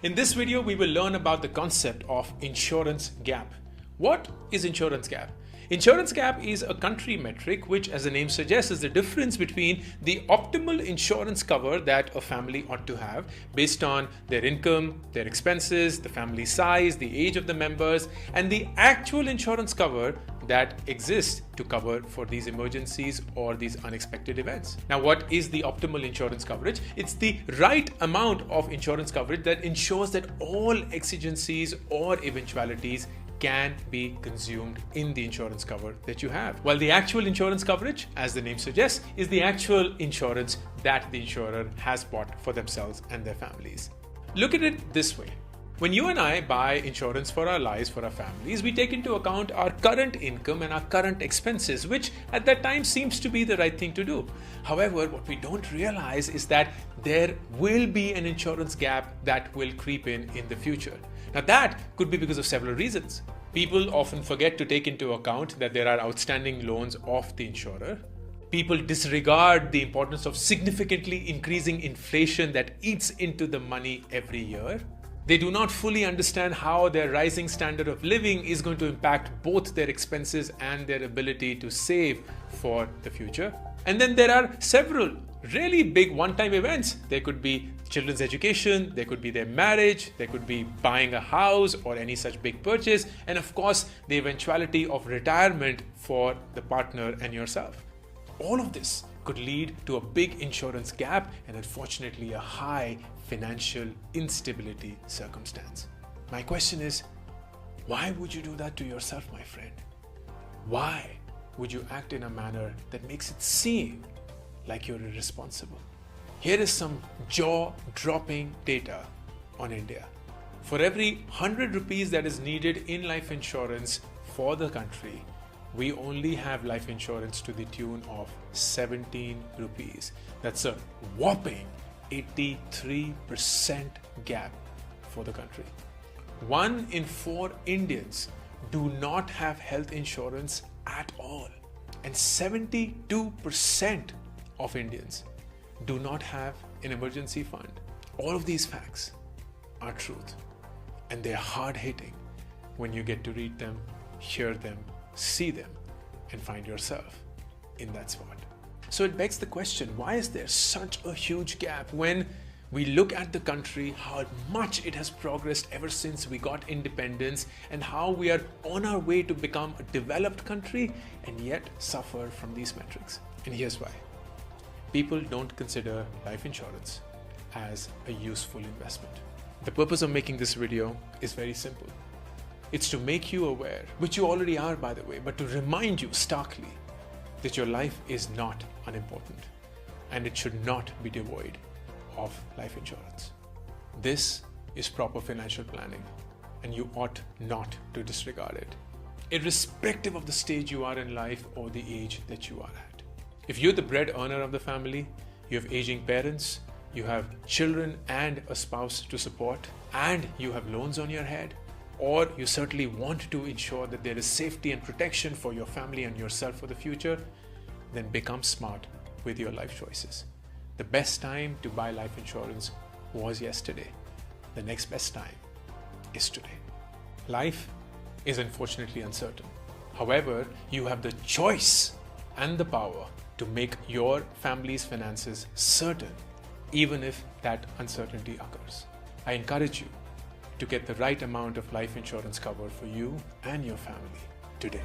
In this video, we will learn about the concept of insurance gap. What is insurance gap? Insurance gap is a country metric which, as the name suggests, is the difference between the optimal insurance cover that a family ought to have based on their income, their expenses, the family size, the age of the members, and the actual insurance cover that exists to cover for these emergencies or these unexpected events. Now, what is the optimal insurance coverage? It's the right amount of insurance coverage that ensures that all exigencies or eventualities can be consumed in the insurance cover that you have. While the actual insurance coverage, as the name suggests, is the actual insurance that the insurer has bought for themselves and their families. Look at it this way. When you and I buy insurance for our lives, for our families, we take into account our current income and our current expenses, which at that time seems to be the right thing to do. However, what we don't realize is that there will be an insurance gap that will creep in the future. Now, that could be because of several reasons. People often forget to take into account that there are outstanding loans of the insurer. People disregard the importance of significantly increasing inflation that eats into the money every year. They do not fully understand how their rising standard of living is going to impact both their expenses and their ability to save for the future. And then there are several really big one-time events. There could be children's education, there could be their marriage, there could be buying a house or any such big purchase, and of course, the eventuality of retirement for the partner and yourself. All of this could lead to a big insurance gap and unfortunately a high financial instability circumstance. My question is, why would you do that to yourself, my friend? Why would you act in a manner that makes it seem like you're irresponsible? Here is some jaw-dropping data on India. For every 100 rupees that is needed in life insurance for the country, we only have life insurance to the tune of 17 rupees. That's a whopping 83% gap for the country. 1 in 4 Indians do not have health insurance at all. And 72% of Indians do not have an emergency fund. All of these facts are truth. And they're hard-hitting when you get to read them, hear them, see them, and find yourself in that spot. So it begs the question, why is there such a huge gap when we look at the country, how much it has progressed ever since we got independence, and how we are on our way to become a developed country and yet suffer from these metrics? And here's why. People don't consider life insurance as a useful investment. The purpose of making this video is very simple. It's to make you aware, which you already are by the way, but to remind you starkly that your life is not unimportant and it should not be devoid of life insurance. This is proper financial planning and you ought not to disregard it, irrespective of the stage you are in life or the age that you are at. If you're the bread earner of the family, you have aging parents, you have children and a spouse to support, and you have loans on your head, or you certainly want to ensure that there is safety and protection for your family and yourself for the future, then become smart with your life choices. The best time to buy life insurance was yesterday. The next best time is today. Life is unfortunately uncertain. However, you have the choice and the power to make your family's finances certain, even if that uncertainty occurs. I encourage you to get the right amount of life insurance cover for you and your family today.